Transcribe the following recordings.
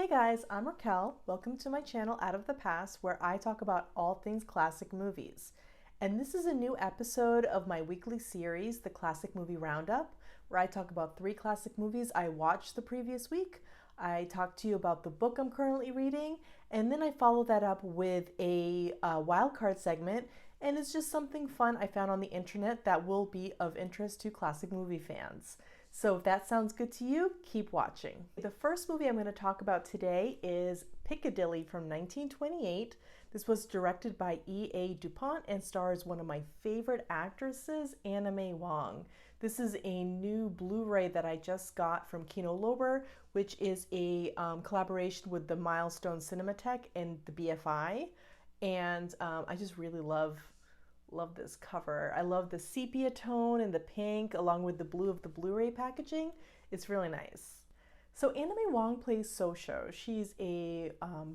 Hey guys, I'm Raquel. Welcome to my channel Out of the Past, where I talk about all things classic movies. And this is a new episode of my weekly series, the Classic Movie Roundup, where I talk about 3 classic movies I watched the previous week. I talk to you about the book I'm currently reading, and then I follow that up with a wildcard segment, and it's just something fun I found on the internet that will be of interest to classic movie fans. So if that sounds good to you, keep watching. The first movie I'm going to talk about today is Piccadilly from 1928. This was directed by E.A. DuPont and stars one of my favorite actresses, Anna May Wong. This is a new Blu-ray that I just got from Kino Lorber, which is a collaboration with the Milestone Cinematheque and the BFI. And I just really love this cover. I love the sepia tone and the pink along with the blue of the Blu-ray packaging. It's really nice. So Anna May Wong plays Sosho. She's a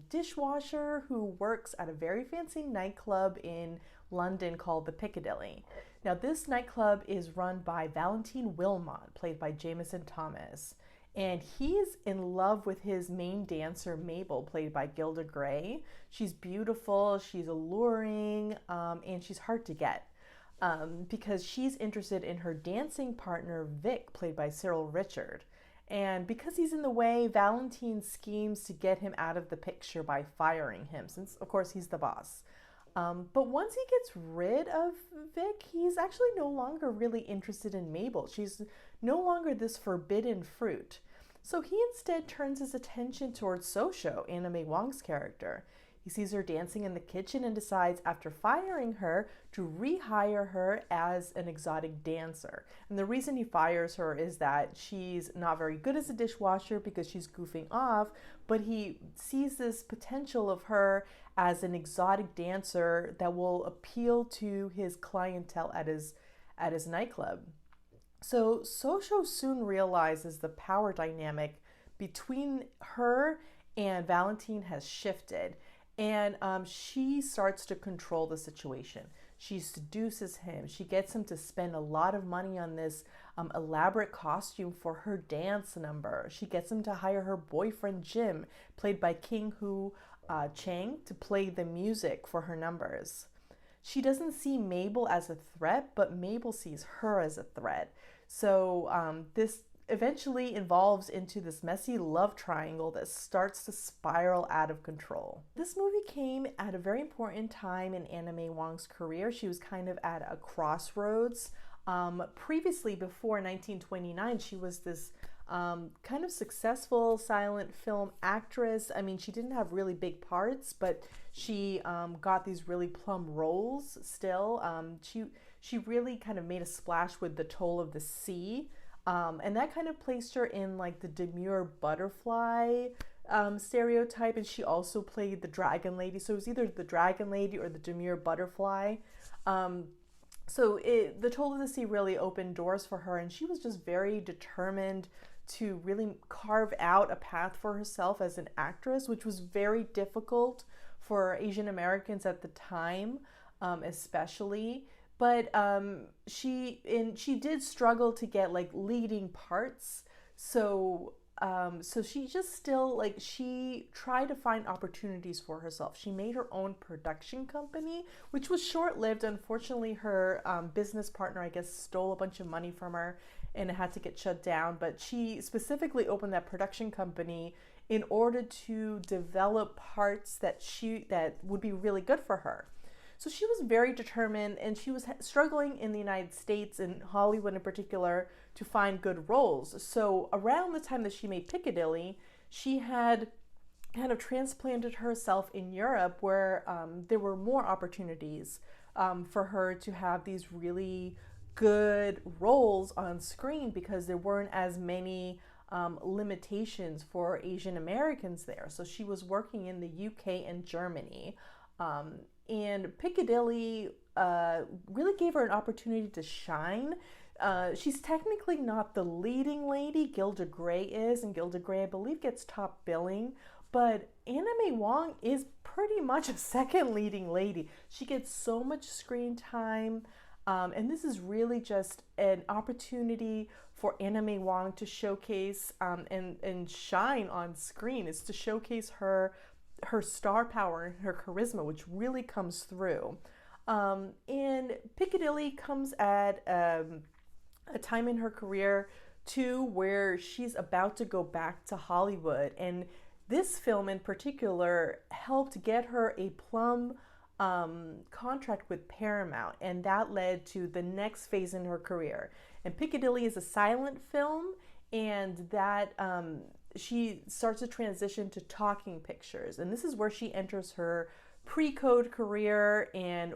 dishwasher who works at a very fancy nightclub in London called the Piccadilly. Now this nightclub is run by Valentine Wilmot, played by Jameson Thomas. And he's in love with his main dancer, Mabel, played by Gilda Gray. She's beautiful, she's alluring, and she's hard to get because she's interested in her dancing partner, Vic, played by Cyril Richard. And because he's in the way, Valentine schemes to get him out of the picture by firing him, since, of course, he's the boss. But once he gets rid of Vic, he's actually no longer really interested in Mabel. She's no longer this forbidden fruit. So he instead turns his attention towards Sosho, Anna May Wong's character. He sees her dancing in the kitchen and decides, after firing her, to rehire her as an exotic dancer. And the reason he fires her is that she's not very good as a dishwasher because she's goofing off, but he sees this potential of her as an exotic dancer that will appeal to his clientele at his nightclub. So Sosho soon realizes the power dynamic between her and Valentine has shifted. And she starts to control the situation. She seduces him. She gets him to spend a lot of money on this elaborate costume for her dance number. She gets him to hire her boyfriend, Jim, played by King Hu Chang, to play the music for her numbers. She doesn't see Mabel as a threat, but Mabel sees her as a threat. So this eventually evolves into this messy love triangle that starts to spiral out of control. This movie came at a very important time in Anna May Wong's career. She was kind of at a crossroads. Previously, before 1929, she was this kind of successful silent film actress. I mean, she didn't have really big parts, but she got these really plum roles still. She really kind of made a splash with The Toll of the Sea. And that kind of placed her in like the demure butterfly stereotype, and she also played the dragon lady. So it was either the dragon lady or the demure butterfly. The Toll of the Sea really opened doors for her, and she was just very determined to really carve out a path for herself as an actress, which was very difficult for Asian Americans at the time, especially. But she did struggle to get like leading parts. So she just still she tried to find opportunities for herself. She made her own production company, which was short-lived. Unfortunately, her business partner, I guess, stole a bunch of money from her and it had to get shut down. But she specifically opened that production company in order to develop parts that would be really good for her. So she was very determined, and she was struggling in the United States and Hollywood in particular to find good roles. So around the time that she made Piccadilly, she had kind of transplanted herself in Europe, where there were more opportunities for her to have these really good roles on screen because there weren't as many limitations for Asian Americans there. So she was working in the UK and Germany. And Piccadilly really gave her an opportunity to shine. She's technically not the leading lady, Gilda Gray is, and Gilda Gray, I believe, gets top billing, but Anna May Wong is pretty much a second leading lady. She gets so much screen time. And this is really just an opportunity for Anime Wong to showcase and shine on screen. Is to showcase her star power and her charisma, which really comes through. And Piccadilly comes at a time in her career too where she's about to go back to Hollywood, and this film in particular helped get her a plum contract with Paramount, and that led to the next phase in her career. And Piccadilly is a silent film, and that she starts to transition to talking pictures, and this is where she enters her pre-code career. And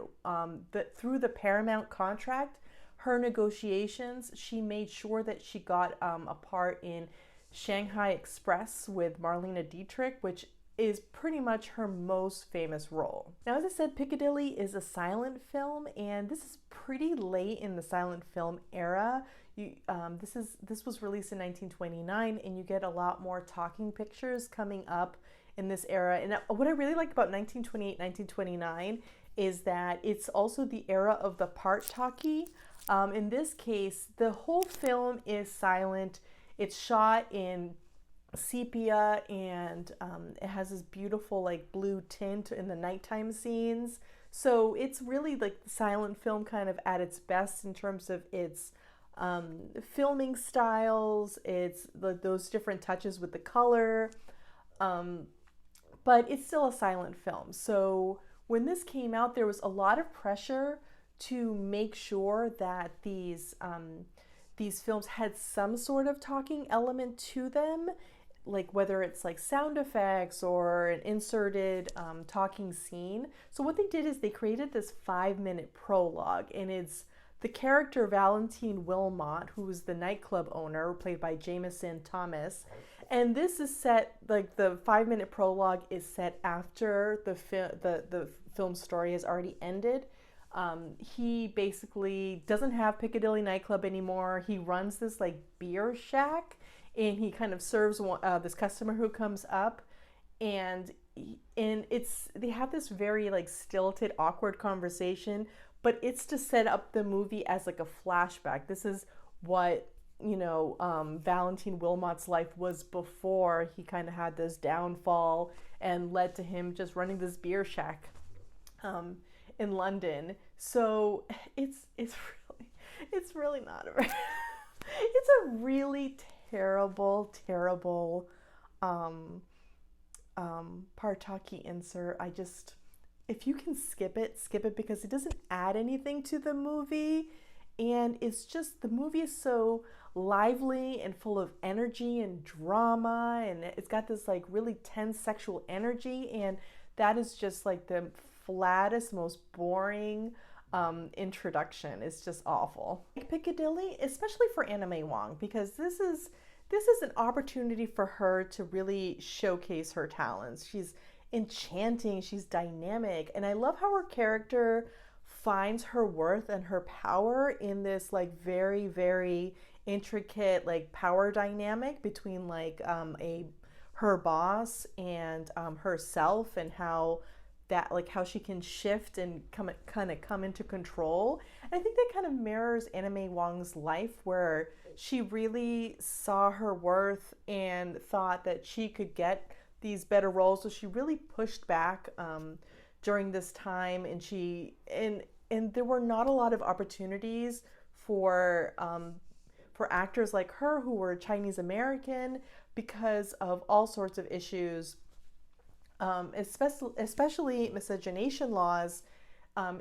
through the Paramount contract, her negotiations, she made sure that she got a part in Shanghai Express with Marlene Dietrich, which is pretty much her most famous role. Now, as I said, Piccadilly is a silent film, and this is pretty late in the silent film era. This was released in 1929, and you get a lot more talking pictures coming up in this era. And what I really like about 1928, 1929 is that it's also the era of the part-talkie. In this case, the whole film is silent. It's shot in sepia, and it has this beautiful like blue tint in the nighttime scenes. So it's really like the silent film kind of at its best in terms of its filming styles. It's those different touches with the color, but it's still a silent film. So when this came out, there was a lot of pressure to make sure that these films had some sort of talking element to them, like whether it's like sound effects or an inserted talking scene. So what they did is they created this 5-minute prologue, and it's the character Valentine Wilmot, who is the nightclub owner, played by Jameson Thomas. And this is set, like the 5-minute prologue is set after the film story has already ended. He basically doesn't have Piccadilly nightclub anymore. He runs this like beer shack, and he kind of serves this customer who comes up, and they have this very like stilted, awkward conversation, but it's to set up the movie as like a flashback. This is what Valentine Wilmot's life was before he kind of had this downfall and led to him just running this beer shack in London. So it's really not a it's a really terrible part-talkie insert. If you can skip it, because it doesn't add anything to the movie, and it's just, the movie is so lively and full of energy and drama, and it's got this like really tense sexual energy, and that is just like the flattest, most boring introduction. It's just awful. Piccadilly, especially for Anime Wong, because this is an opportunity for her to really showcase her talents. She's enchanting, she's dynamic, and I love how her character finds her worth and her power in this like very, very intricate like power dynamic between like her boss and herself, and how she can shift and come into control. And I think that kind of mirrors Anime Wong's life, where she really saw her worth and thought that she could get these better roles. So she really pushed back during this time, and there were not a lot of opportunities for actors like her who were Chinese American, because of all sorts of issues, especially miscegenation laws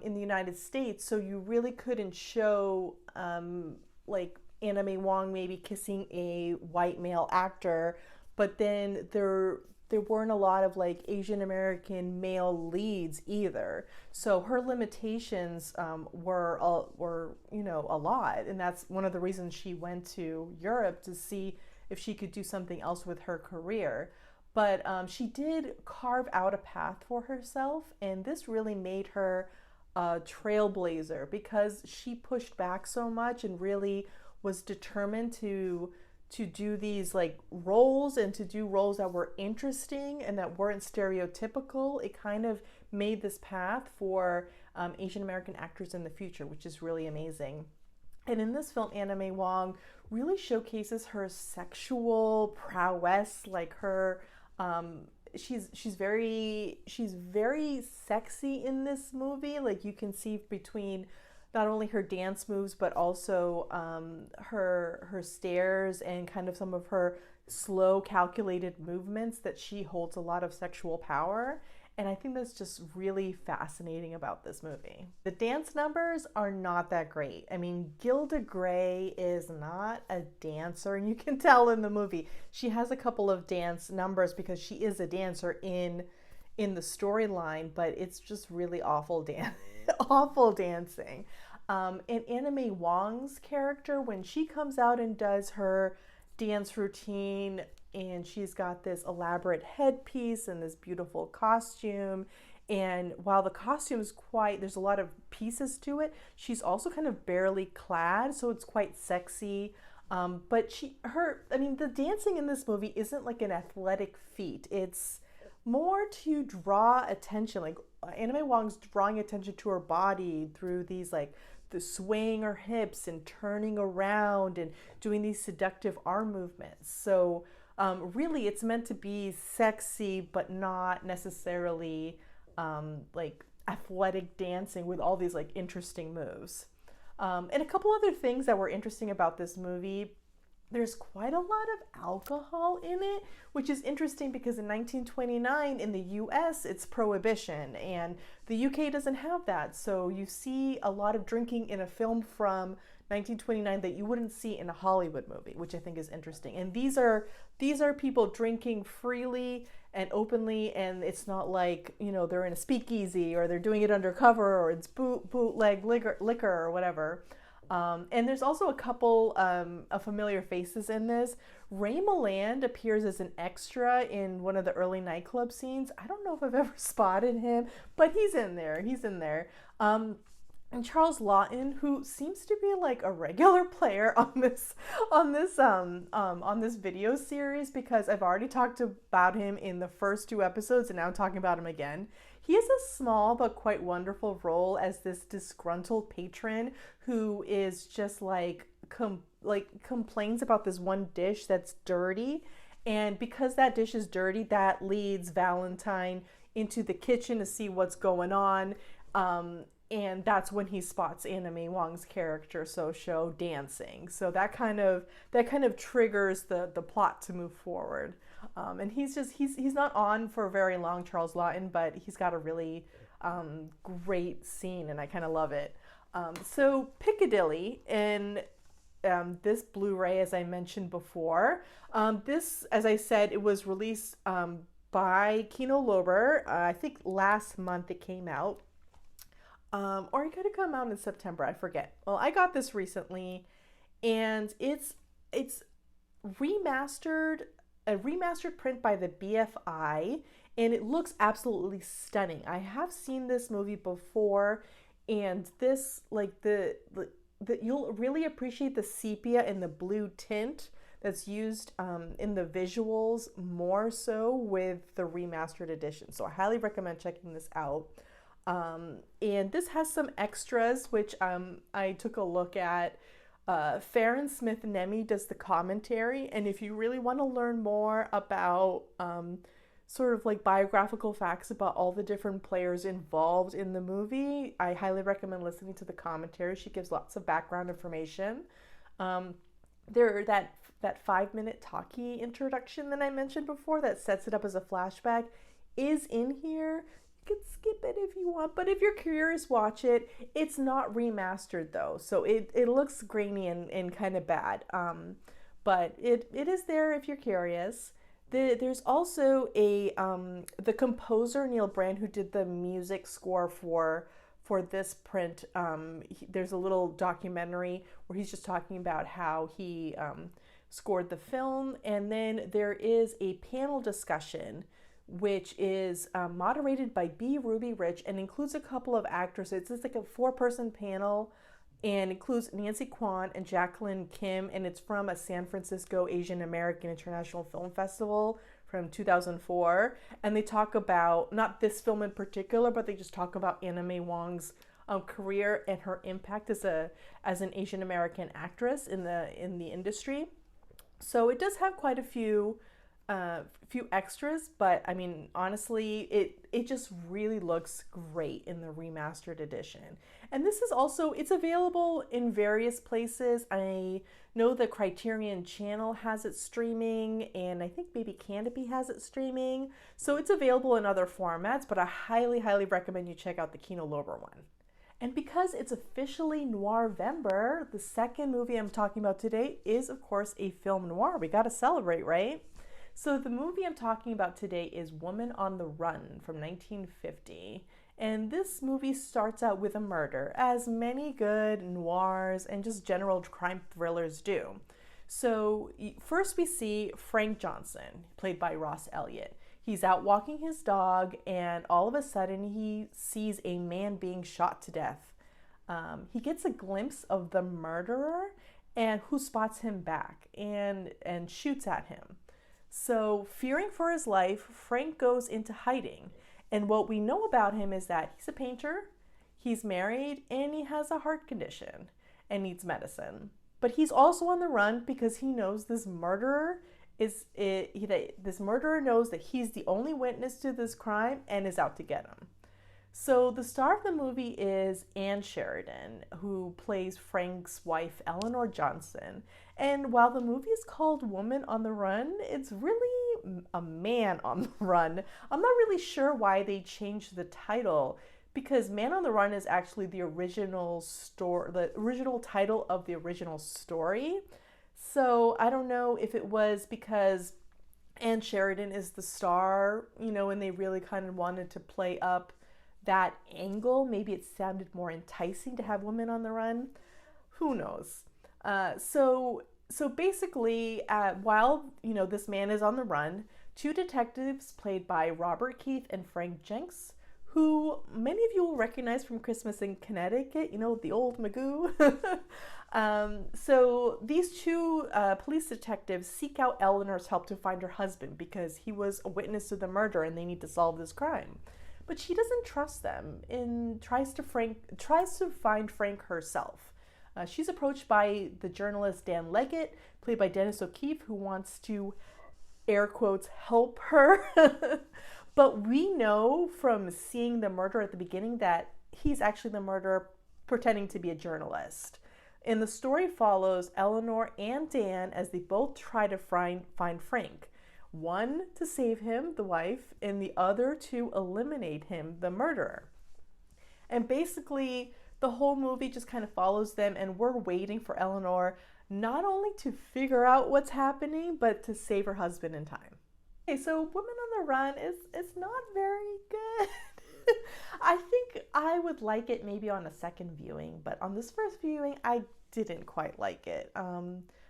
in the United States. So you really couldn't show like Anime Wong maybe kissing a white male actor, but then there weren't a lot of like Asian American male leads either. So her limitations were a lot, and that's one of the reasons she went to Europe, to see if she could do something else with her career. But she did carve out a path for herself, and this really made her a trailblazer, because she pushed back so much and really was determined to do these like roles, and to do roles that were interesting and that weren't stereotypical. It kind of made this path for Asian American actors in the future, which is really amazing. And in this film, Anna May Wong really showcases her sexual prowess, like her she's very sexy in this movie. Like you can see between not only her dance moves but also her stares and kind of some of her slow calculated movements that she holds a lot of sexual power. And I think that's just really fascinating about this movie. The dance numbers are not that great. I mean, Gilda Gray is not a dancer, and you can tell in the movie. She has a couple of dance numbers because she is a dancer in the storyline, but it's just really awful awful dancing. And Anna May Wong's character, when she comes out and does her dance routine, and she's got this elaborate headpiece and this beautiful costume. And while the costume is there's a lot of pieces to it, she's also kind of barely clad, so it's quite sexy. But the dancing in this movie isn't like an athletic feat. It's more to draw attention. Like Anna May Wong's drawing attention to her body through these like the swaying her hips and turning around and doing these seductive arm movements. So really, it's meant to be sexy, but not necessarily like athletic dancing with all these like interesting moves. And a couple other things that were interesting about this movie. There's quite a lot of alcohol in it, which is interesting because in 1929 in the US it's prohibition and the UK doesn't have that. So you see a lot of drinking in a film from 1929 that you wouldn't see in a Hollywood movie, which I think is interesting. And these are people drinking freely and openly, and it's not like, they're in a speakeasy or they're doing it undercover or it's bootleg liquor or whatever. And there's also a couple of familiar faces in this. Ray Milland appears as an extra in one of the early nightclub scenes. I don't know if I've ever spotted him, but he's in there. And Charles Laughton, who seems to be like a regular player on this video series, because I've already talked about him in the first 2 episodes and now I'm talking about him again. He has a small but quite wonderful role as this disgruntled patron who is just complains about this one dish that's dirty, and because that dish is dirty, that leads Valentine into the kitchen to see what's going on. And that's when he spots Anna May Wong's character, So dancing. So that kind of triggers the plot to move forward. And he's not on for very long, Charles Laughton, but he's got a really great scene, and I kind of love it. So Piccadilly in this Blu-ray, as I mentioned before, this, as I said, it was released by Kino Lorber. I think last month it came out. Or it could have come out in September, I forget. Well, I got this recently, and it's remastered, a remastered print by the BFI, and it looks absolutely stunning. I have seen this movie before, and this, you'll really appreciate the sepia and the blue tint that's used in the visuals more so with the remastered edition. So I highly recommend checking this out. And this has some extras, which I took a look at. Farron Smith Nemi does the commentary, and if you really want to learn more about sort of like biographical facts about all the different players involved in the movie, I highly recommend listening to the commentary. She gives lots of background information. That 5-minute talkie introduction that I mentioned before that sets it up as a flashback is in here. You can skip it if you want, but if you're curious, watch it. It's not remastered though, so it looks grainy and kind of bad, but it is there if you're curious. There's also the composer Neil Brand, who did the music score for this print. There's a little documentary where he's just talking about how he scored the film, and then there is a panel discussion which is moderated by B. Ruby Rich and includes a couple of actors. It's just like a 4-person panel and includes Nancy Kwan and Jacqueline Kim, and it's from a San Francisco Asian American International Film Festival from 2004, and they talk about not this film in particular, but they just talk about Anna May Wong's career and her impact as an Asian American actress in the industry. So it does have quite a few extras, but I mean, honestly, it just really looks great in the remastered edition. And this is also, it's available in various places. I know the Criterion Channel has it streaming, and I think maybe Canopy has it streaming. So it's available in other formats, but I highly, highly recommend you check out the Kino Lorber one. And because it's officially Noirvember, the second movie I'm talking about today is, of course, a film noir. We got to celebrate, right? So the movie I'm talking about today is Woman on the Run from 1950. And this movie starts out with a murder, as many good noirs and just general crime thrillers do. So first we see Frank Johnson, played by Ross Elliott. He's out walking his dog, and all of a sudden he sees a man being shot to death. He gets a glimpse of the murderer, and who spots him back and shoots at him. So, fearing for his life, Frank goes into hiding. And what we know about him is that he's a painter, he's married, and he has a heart condition and needs medicine. But he's also on the run because he knows this murderer this murderer knows that he's the only witness to this crime and is out to get him. So the star of the movie is Ann Sheridan, who plays Frank's wife, Eleanor Johnson. And while the movie is called Woman on the Run, it's really a man on the run. I'm not really sure why they changed the title, because Man on the Run is actually the original title of the original story. So I don't know if it was because Ann Sheridan is the star, and they really kind of wanted to play up that angle. Maybe it sounded more enticing to have Women on the Run. Who knows? So basically, while this man is on the run, two detectives played by Robert Keith and Frank Jenks, who many of you will recognize from Christmas in Connecticut, the old Magoo. So these two police detectives seek out Eleanor's help to find her husband because he was a witness to the murder and they need to solve this crime. But she doesn't trust them and tries to find Frank herself. She's approached by the journalist Dan Leggett, played by Dennis O'Keefe, who wants to, air quotes, help her. But we know from seeing the murder at the beginning that he's actually the murderer pretending to be a journalist. And the story follows Eleanor and Dan as they both try to find Frank. One to save him, the wife, and the other to eliminate him, the murderer. And basically, the whole movie just kind of follows them, and we're waiting for Eleanor not only to figure out what's happening, but to save her husband in time. Okay, so Women on the Run is not very good. I think I would like it maybe on a second viewing, but on this first viewing, I didn't quite like it.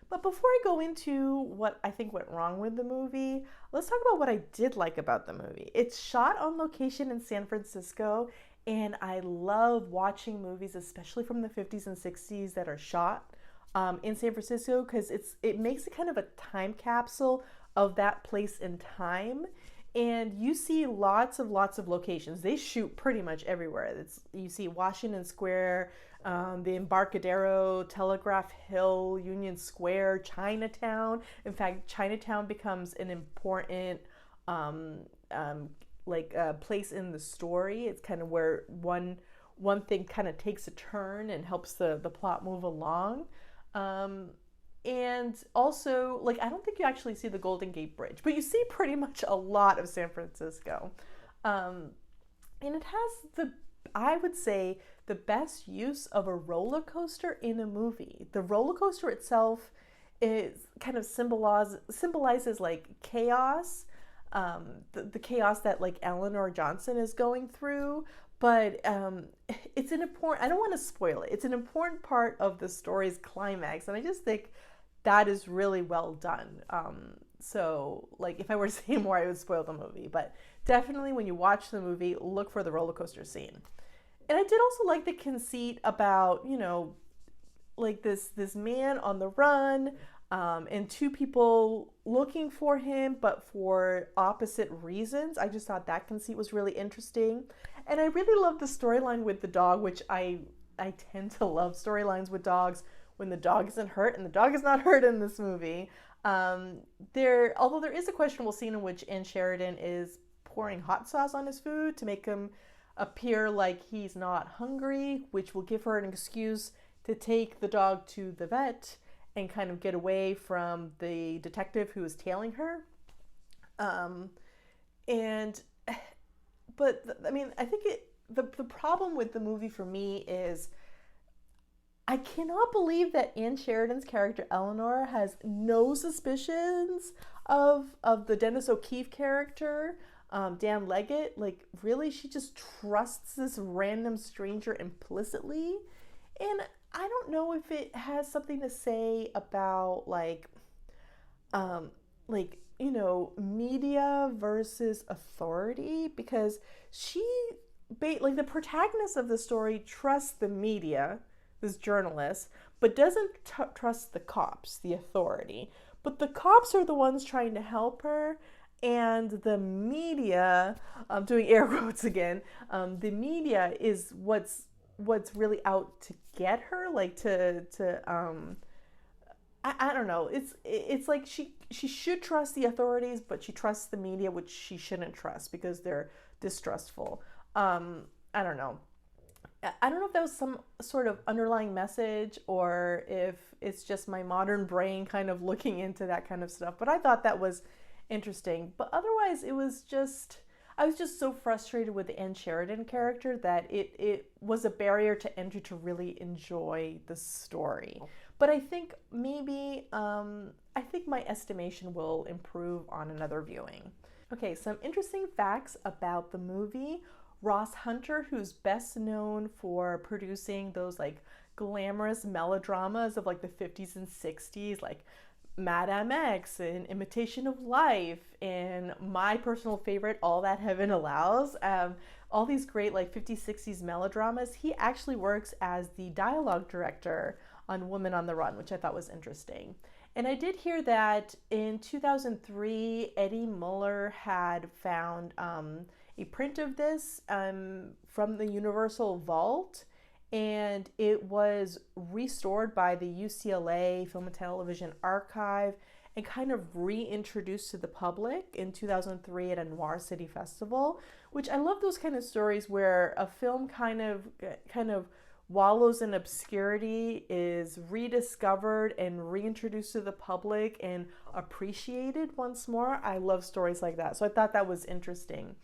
But before I go into what I think went wrong with the movie, let's talk about what I did like about the movie. It's shot on location in San Francisco, and I love watching movies, especially from the 50s and 60s that are shot in San Francisco, because it makes it kind of a time capsule of that place in time. And you see lots of locations. They shoot pretty much everywhere. You see Washington Square, the Embarcadero, Telegraph Hill, Union Square, Chinatown. In fact, Chinatown becomes an important place in the story. It's kind of where one thing kind of takes a turn and helps the plot move along. And also, I don't think you actually see the Golden Gate Bridge, but you see pretty much a lot of San Francisco. And it has I would say, the best use of a roller coaster in a movie. The roller coaster itself is kind of symbolizes chaos, the chaos that Eleanor Johnson is going through. But it's an important, I don't want to spoil it. It's an important part of the story's climax. And I just think that is really well done. So if I were to say more, I would spoil the movie. But definitely when you watch the movie, look for the roller coaster scene. And I did also like the conceit about, this man on the run. and two people looking for him, but for opposite reasons. I just thought that conceit was really interesting. And I really love the storyline with the dog, which I tend to love storylines with dogs when the dog isn't hurt, and the dog is not hurt in this movie. Although there is a questionable scene in which Ann Sheridan is pouring hot sauce on his food to make him appear like he's not hungry, which will give her an excuse to take the dog to the vet and kind of get away from the detective who is tailing her. I think the problem with the movie for me is I cannot believe that Ann Sheridan's character Eleanor has no suspicions of the Dennis O'Keefe character, Dan Leggett. Like, really, she just trusts this random stranger implicitly. And I don't know if it has something to say about media versus authority, because the protagonist of the story trusts the media, this journalist, but doesn't trust the cops, the authority. But the cops are the ones trying to help her, and the media, I'm doing air quotes again, the media is what's really out to get her, I don't know. It's like she should trust the authorities, but she trusts the media, which she shouldn't trust because they're distrustful. I don't know. I don't know if that was some sort of underlying message or if it's just my modern brain kind of looking into that kind of stuff. But I thought that was interesting. But otherwise, I was just so frustrated with the Ann Sheridan character that it was a barrier to entry to really enjoy the story. But I think maybe, I think my estimation will improve on another viewing. Okay, some interesting facts about the movie. Ross Hunter, who's best known for producing those like glamorous melodramas of like the 50s and 60s, like Madame X and Imitation of Life, and my personal favorite, All That Heaven Allows, all these great like 50s, 60s melodramas. He actually works as the dialogue director on Woman on the Run, which I thought was interesting. And I did hear that in 2003, Eddie Muller had found a print of this from the Universal Vault, and it was restored by the UCLA Film and Television Archive and kind of reintroduced to the public in 2003 at a Noir City Festival, which I love those kind of stories where a film kind of wallows in obscurity, is rediscovered and reintroduced to the public and appreciated once more. I love stories like that. So I thought that was interesting.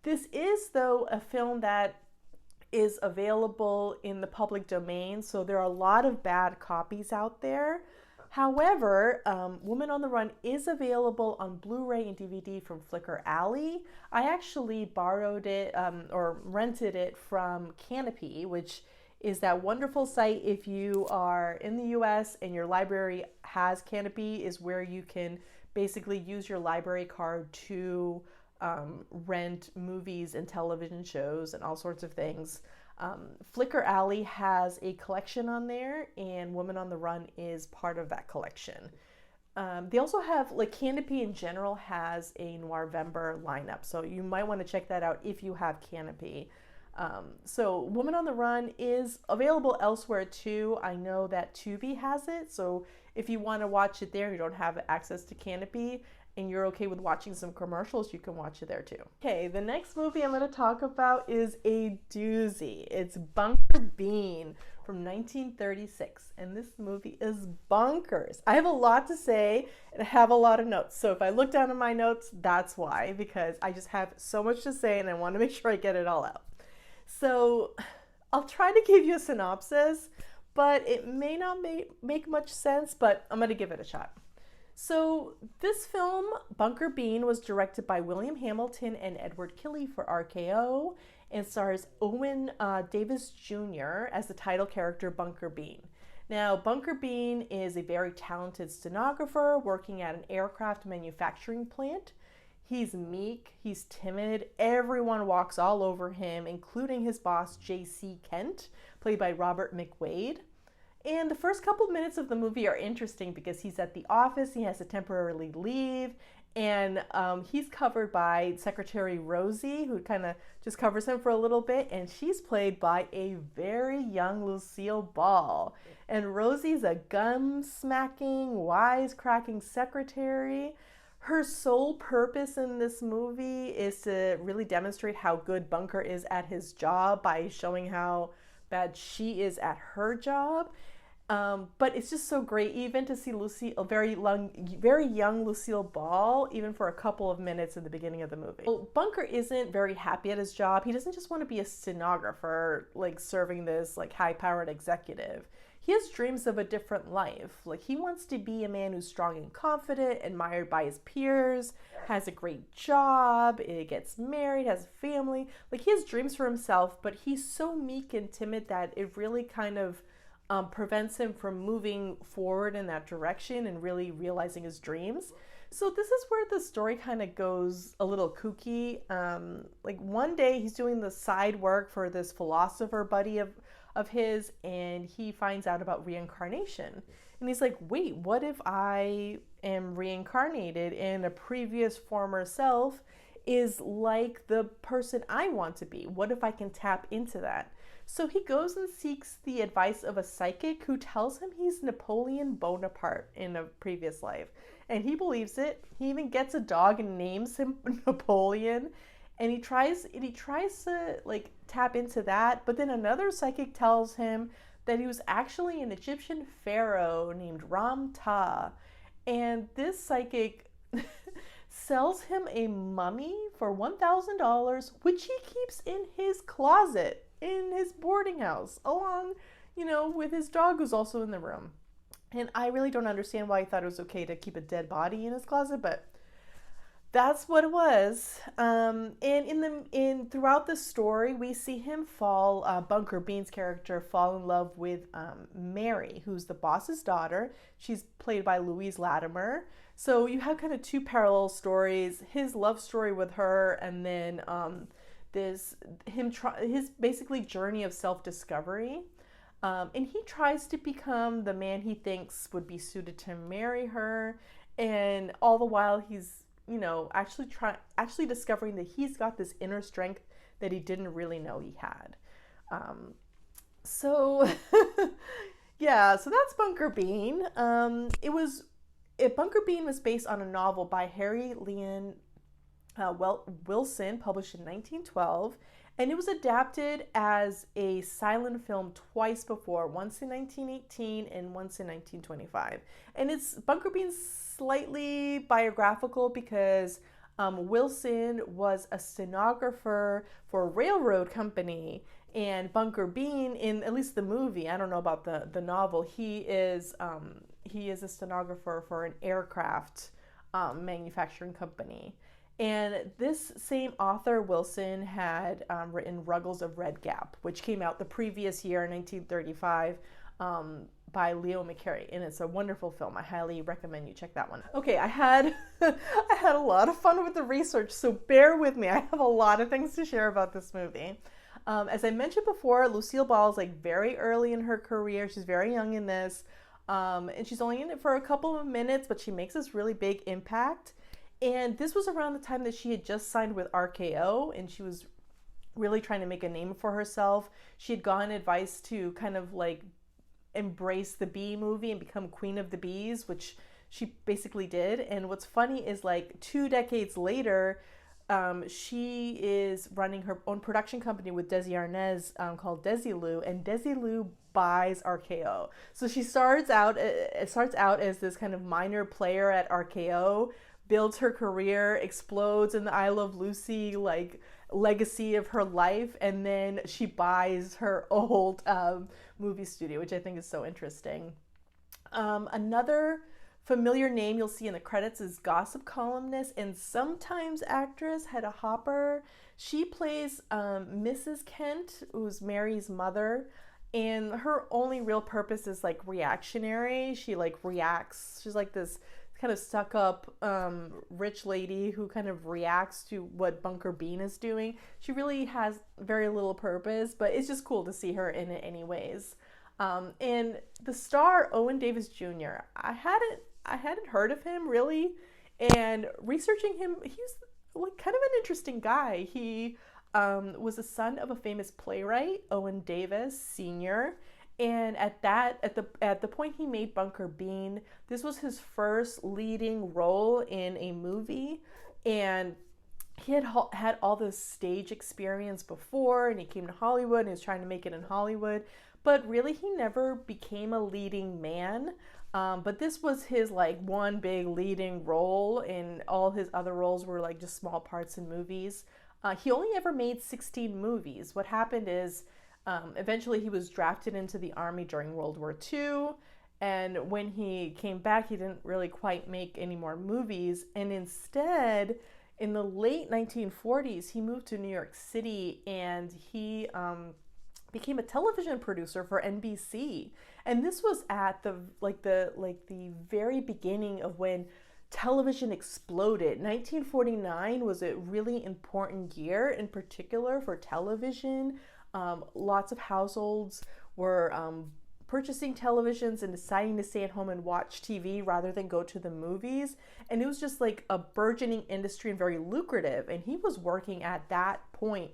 This is, though, a film that is available in the public domain, so there are a lot of bad copies out there. However, Woman on the Run is available on Blu-ray and DVD from Flickr Alley. I actually borrowed it or rented it from Canopy, which is that wonderful site if you are in the US and your library has Canopy, is where you can basically use your library card to rent movies and television shows and all sorts of things. Flickr Alley has a collection on there, and Woman on the Run is part of that collection. They also have, like, Canopy in general has a Noirvember lineup, so you might want to check that out if you have Canopy. So Woman on the Run is available elsewhere too. I know that Tubi has it, so if you want to watch it there and you don't have access to Canopy and you're okay with watching some commercials, you can watch it there too. Okay, the next movie I'm going to talk about is a doozy. It's Bunker Bean from 1936, and this movie is bonkers. I have a lot to say and I have a lot of notes, so if I look down at my notes, that's why, because I just have so much to say and I want to make sure I get it all out. So I'll try to give you a synopsis, but it may not make much sense, but I'm going to give it a shot. So this film, Bunker Bean, was directed by William Hamilton and Edward Kelley for RKO and stars Owen Davis Jr. as the title character Bunker Bean. Now, Bunker Bean is a very talented stenographer working at an aircraft manufacturing plant. He's meek, he's timid, everyone walks all over him, including his boss, J.C. Kent, played by Robert McWade. And the first couple minutes of the movie are interesting because he's at the office, he has to temporarily leave, and he's covered by Secretary Rosie, who kind of just covers him for a little bit, and she's played by a very young Lucille Ball. And Rosie's a gum-smacking, wisecracking secretary. Her sole purpose in this movie is to really demonstrate how good Bunker is at his job by showing how bad she is at her job. But it's just so great even to see a very young Lucille Ball, even for a couple of minutes in the beginning of the movie. Well, Bunker isn't very happy at his job. He doesn't just want to be a stenographer, like serving this like high-powered executive. He has dreams of a different life. Like he wants to be a man who's strong and confident, admired by his peers, has a great job, gets married, has a family. Like he has dreams for himself, but he's so meek and timid that it really kind of prevents him from moving forward in that direction and really realizing his dreams. So this is where the story kind of goes a little kooky. Like one day he's doing the side work for this philosopher buddy of his, and he finds out about reincarnation. And he's like, wait, what if I am reincarnated and a previous former self is like the person I want to be? What if I can tap into that? So he goes and seeks the advice of a psychic who tells him he's Napoleon Bonaparte in a previous life. And he believes it. He even gets a dog and names him Napoleon. And he tries to like tap into that. But then another psychic tells him that he was actually an Egyptian pharaoh named Ram-Ta. And this psychic sells him a mummy for $1,000, which he keeps in his closet in his boarding house, along, with his dog who's also in the room. And I really don't understand why he thought it was okay to keep a dead body in his closet, but that's what it was. And throughout the story, we see him Bunker Bean's character fall in love with Mary, who's the boss's daughter. She's played by Louise Latimer. So you have kind of two parallel stories: his love story with her, and then his basically journey of self-discovery. And he tries to become the man he thinks would be suited to marry her, and all the while he's actually discovering that he's got this inner strength that he didn't really know he had. So that's Bunker Bean. Bunker Bean was based on a novel by Harry Leon Wilson, published in 1912, and it was adapted as a silent film twice before, once in 1918 and once in 1925. And Bunker Bean's slightly biographical because Wilson was a stenographer for a railroad company, and Bunker Bean, in at least the movie, I don't know about the novel, he is a stenographer for an aircraft manufacturing company. And this same author, Wilson, had written Ruggles of Red Gap, which came out the previous year in 1935 by Leo McCarey. And it's a wonderful film. I highly recommend you check that one. Okay, I had a lot of fun with the research, so bear with me. I have a lot of things to share about this movie. As I mentioned before, Lucille Ball is like very early in her career. She's very young in this. And she's only in it for a couple of minutes, but she makes this really big impact. And this was around the time that she had just signed with RKO, and she was really trying to make a name for herself. She had gotten advice to kind of like embrace the bee movie and become queen of the bees, which she basically did. And what's funny is like 2 decades later, she is running her own production company with Desi Arnaz called Desilu, and Desilu buys RKO. So she starts out as this kind of minor player at RKO, builds her career, explodes in the I Love Lucy like legacy of her life, and then she buys her old movie studio, which I think is so interesting. Another familiar name you'll see in the credits is gossip columnist and sometimes actress Hedda Hopper. She plays Mrs. Kent, who's Mary's mother, and her only real purpose is like reactionary. She like reacts. She's like this kind of stuck up rich lady who kind of reacts to what Bunker Bean is doing. She really has very little purpose, but it's just cool to see her in it anyways. And the star Owen Davis Jr. I hadn't heard of him really, and researching him, he's like kind of an interesting guy. He was the son of a famous playwright, Owen Davis Sr. And at the point he made Bunker Bean, this was his first leading role in a movie, and he had all this stage experience before, and he came to Hollywood and he was trying to make it in Hollywood, but really he never became a leading man. But this was his like one big leading role, and all his other roles were like just small parts in movies. He only ever made 16 movies. What happened is eventually he was drafted into the army during World War II. And when he came back, he didn't really quite make any more movies. And instead, in the late 1940s, he moved to New York City, and he became a television producer for NBC. And this was at the very beginning of when television exploded. 1949 was a really important year in particular for television. Lots of households were purchasing televisions and deciding to stay at home and watch TV rather than go to the movies. And it was just like a burgeoning industry and very lucrative. And he was working at that point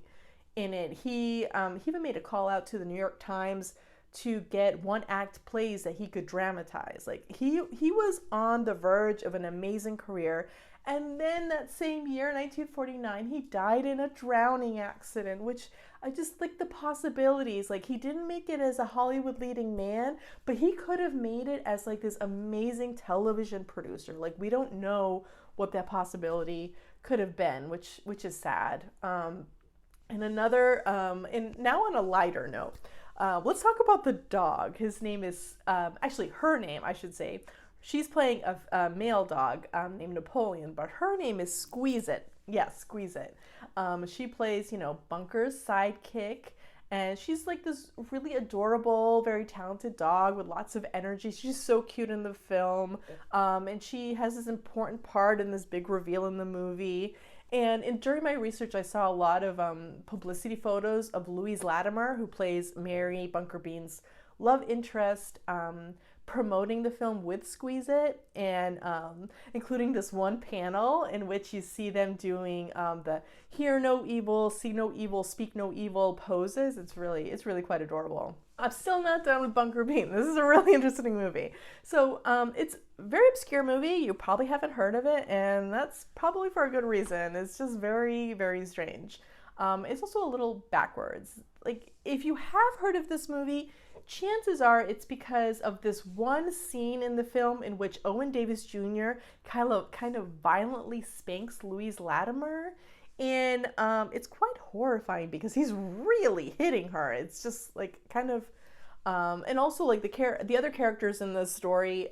in it. He even made a call out to the New York Times to get one act plays that he could dramatize. Like he was on the verge of an amazing career. And then that same year, 1949, he died in a drowning accident, which I just like the possibilities. Like he didn't make it as a Hollywood leading man, but he could have made it as like this amazing television producer. Like we don't know what that possibility could have been, which is sad. And now on a lighter note, let's talk about the dog. His name is, actually her name, I should say. She's playing a male dog named Napoleon, but her name is Squeeze It. Yes, Squeeze It. She plays, Bunker's sidekick, and she's like this really adorable, very talented dog with lots of energy. She's so cute in the film, and she has this important part in this big reveal in the movie. And during my research, I saw a lot of publicity photos of Louise Latimer, who plays Mary Bunker Bean's love interest, promoting the film with Squeeze It, and including this one panel in which you see them doing the hear no evil, see no evil, speak no evil poses. It's really quite adorable. I'm still not done with Bunker Bean. This is a really interesting movie. So it's a very obscure movie. You probably haven't heard of it, and that's probably for a good reason. It's just very, very strange. It's also a little backwards. Like, if you have heard of this movie, chances are it's because of this one scene in the film in which Owen Davis Jr. kind of violently spanks Louise Latimer. And it's quite horrifying because he's really hitting her. It's just like kind of, and also like the other characters in the story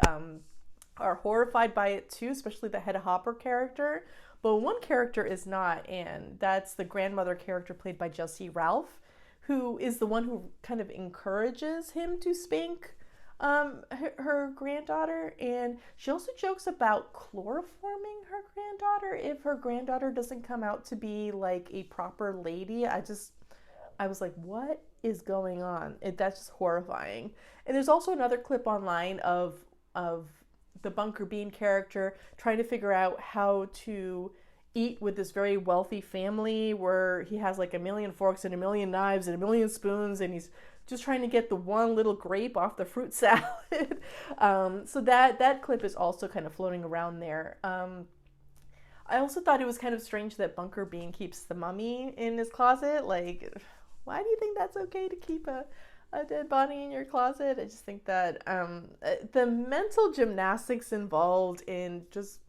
are horrified by it too, especially the Hedda Hopper character. But one character is not, and that's the grandmother character played by Jessie Ralph, who is the one who kind of encourages him to spank her granddaughter. And she also jokes about chloroforming her granddaughter if her granddaughter doesn't come out to be like a proper lady. I was like, what is going on? That's just horrifying. And there's also another clip online of the Bunker Bean character trying to figure out how to eat with this very wealthy family where he has like a million forks and a million knives and a million spoons, and he's just trying to get the one little grape off the fruit salad. So that clip is also kind of floating around there. I also thought it was kind of strange that Bunker Bean keeps the mummy in his closet. Like, why do you think that's okay to keep a dead body in your closet? I just think that the mental gymnastics involved in just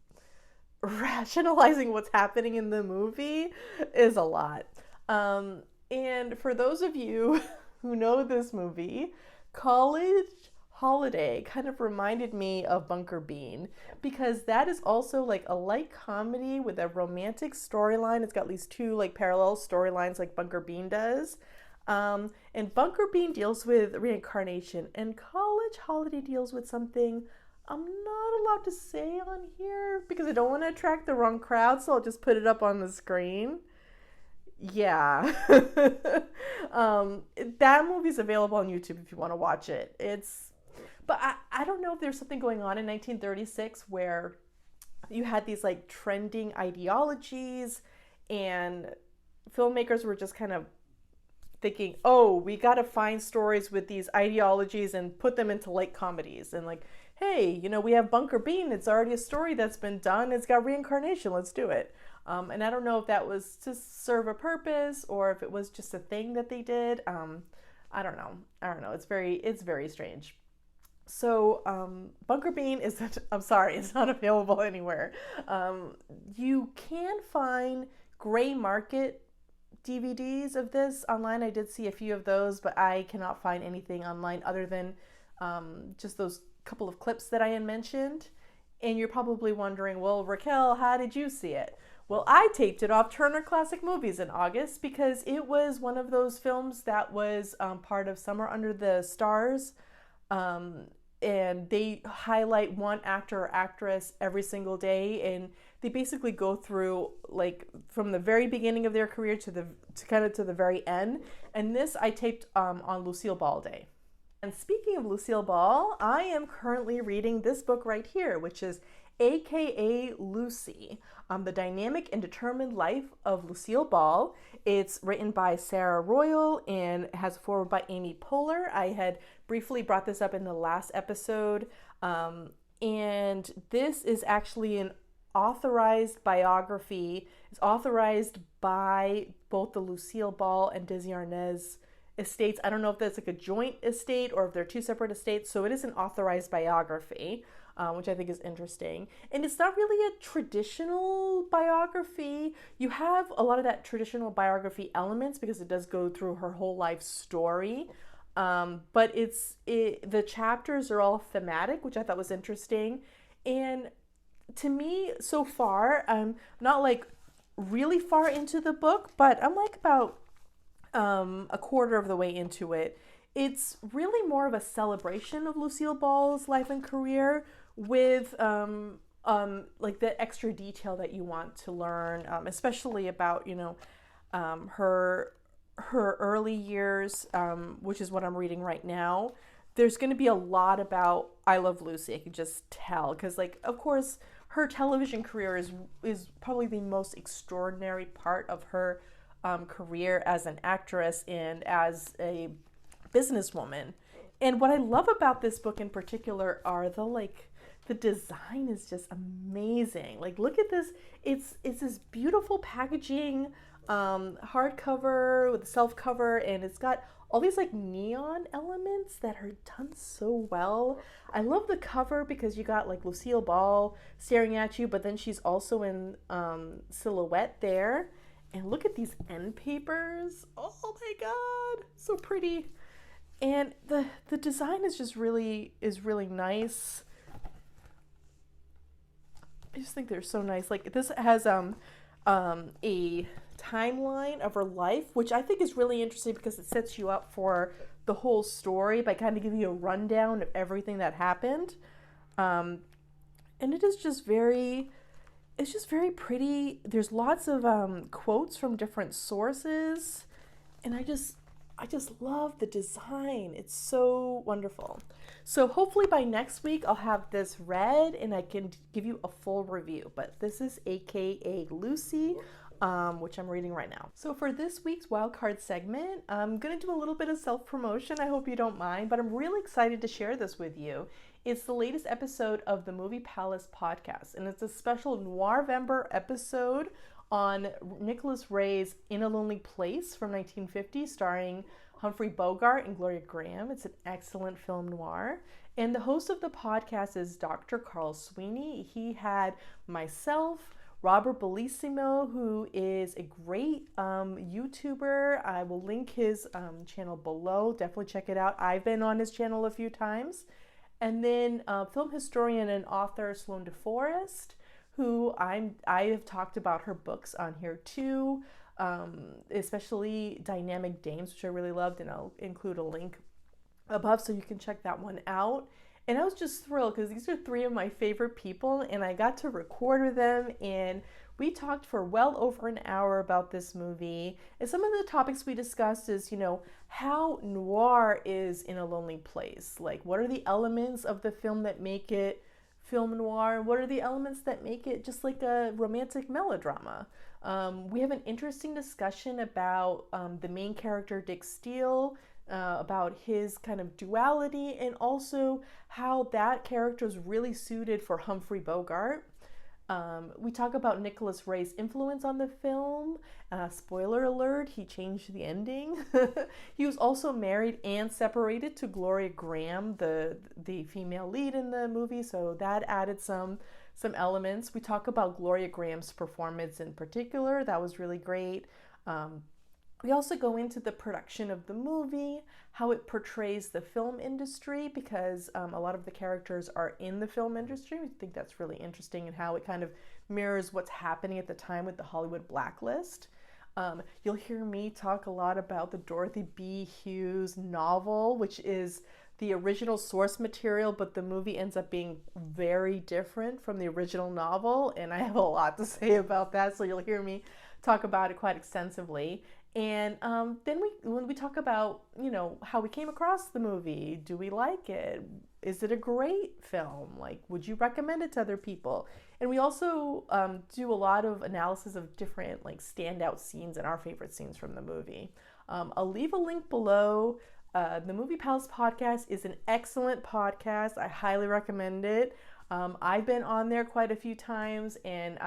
rationalizing what's happening in the movie is a lot. And for those of you who know this movie, College Holiday kind of reminded me of Bunker Bean, because that is also like a light comedy with a romantic storyline. It's got at least two like parallel storylines like Bunker Bean does. And Bunker Bean deals with reincarnation, and College Holiday deals with something I'm not allowed to say on here because I don't want to attract the wrong crowd, so I'll just put it up on the screen. Yeah. That movie's available on YouTube if you want to watch it. But I don't know if there's something going on in 1936 where you had these like trending ideologies and filmmakers were just kind of thinking, oh, we got to find stories with these ideologies and put them into light comedies. And like, hey, we have Bunker Bean. It's already a story that's been done. It's got reincarnation. Let's do it. And I don't know if that was to serve a purpose or if it was just a thing that they did. I don't know. It's very strange. So Bunker Bean isn't, I'm sorry, it's not available anywhere. You can find gray market DVDs of this online. I did see a few of those, but I cannot find anything online other than just those couple of clips that I had mentioned. And you're probably wondering, well, Raquel, how did you see it? Well, I taped it off Turner Classic Movies in August because it was one of those films that was part of Summer Under the Stars. And they highlight one actor or actress every single day, and they basically go through like from the very beginning of their career to the very end. And this I taped on Lucille Ball Day. And speaking of Lucille Ball, I am currently reading this book right here, which is AKA Lucy, The Dynamic and Determined Life of Lucille Ball. It's written by Sarah Royal and has a foreword by Amy Poehler. I had briefly brought this up in the last episode. And this is actually an authorized biography. It's authorized by both the Lucille Ball and Desi Arnaz estates. I don't know if that's like a joint estate or if they're two separate estates. So it is an authorized biography. Which I think is interesting. And it's not really a traditional biography. You have a lot of that traditional biography elements because it does go through her whole life story. But the chapters are all thematic, which I thought was interesting. And to me, so far, I'm not like really far into the book, but I'm like about a quarter of the way into it. It's really more of a celebration of Lucille Ball's life and career with like the extra detail that you want to learn, especially about her early years, which is what I'm reading right now. There's going to be a lot about I Love Lucy. I can just tell because, like, of course, her television career is probably the most extraordinary part of her career as an actress and as a businesswoman. And what I love about this book in particular are the design is just amazing. Like, look at this. It's this beautiful packaging, hardcover with a self cover, and it's got all these like neon elements that are done so well. I love the cover because you got like Lucille Ball staring at you, but then she's also in silhouette there. And look at these end papers. Oh my god, so pretty. And the design is just really nice. I just think they're so nice. Like, this has a timeline of her life, which I think is really interesting because it sets you up for the whole story by kind of giving you a rundown of everything that happened. And it's just very pretty. There's lots of quotes from different sources, and I just love the design. It's so wonderful. So hopefully by next week I'll have this read and I can give you a full review. But this is AKA Lucy, which I'm reading right now. So for this week's wildcard segment, I'm going to do a little bit of self-promotion. I hope you don't mind, but I'm really excited to share this with you. It's the latest episode of the Movie Palace podcast, and it's a special Noirvember episode on Nicholas Ray's In a Lonely Place from 1950, starring Humphrey Bogart and Gloria Graham. It's an excellent film noir. And the host of the podcast is Dr. Carl Sweeney. He had myself, Robert Bellissimo, who is a great YouTuber. I will link his channel below. Definitely check it out. I've been on his channel a few times. And then film historian and author Sloane DeForest, who I have talked about her books on here too, especially Dynamic Dames, which I really loved, and I'll include a link above so you can check that one out. And I was just thrilled because these are three of my favorite people, and I got to record with them, and We talked for well over an hour about this movie, and some of the topics we discussed is, how noir is in A Lonely Place. Like, what are the elements of the film that make it film noir, and what are the elements that make it just like a romantic melodrama? We have an interesting discussion about the main character, Dick Steele, about his kind of duality, and also how that character is really suited for Humphrey Bogart. We talk about Nicholas Ray's influence on the film. Spoiler alert, he changed the ending. He was also married and separated to Gloria Graham, the female lead in the movie, so that added some elements. We talk about Gloria Graham's performance in particular. That was really great. We also go into the production of the movie, how it portrays the film industry, because a lot of the characters are in the film industry. We think that's really interesting, and how it kind of mirrors what's happening at the time with the Hollywood blacklist. You'll hear me talk a lot about the Dorothy B. Hughes novel, which is the original source material, but the movie ends up being very different from the original novel, and I have a lot to say about that, so you'll hear me talk about it quite extensively. And then when we talk about, how we came across the movie, do we like it? Is it a great film? Like, would you recommend it to other people? And we also do a lot of analysis of different like standout scenes and our favorite scenes from the movie. I'll leave a link below. The Movie Palace podcast is an excellent podcast. I highly recommend it. I've been on there quite a few times, and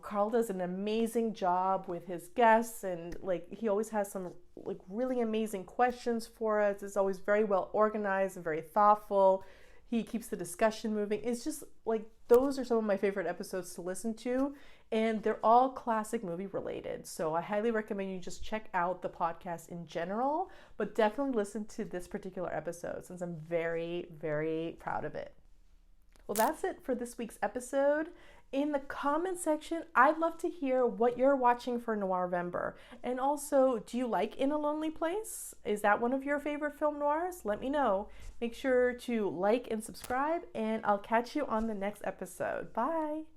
Carl does an amazing job with his guests, and like he always has some like really amazing questions for us. It's always very well organized and very thoughtful. He keeps the discussion moving. It's just like those are some of my favorite episodes to listen to, and they're all classic movie related. So I highly recommend you just check out the podcast in general, but definitely listen to this particular episode since I'm very, very proud of it. Well, that's it for this week's episode. In the comment section, I'd love to hear what you're watching for Noirvember. And also, do you like In a Lonely Place? Is that one of your favorite film noirs? Let me know. Make sure to like and subscribe, and I'll catch you on the next episode. Bye!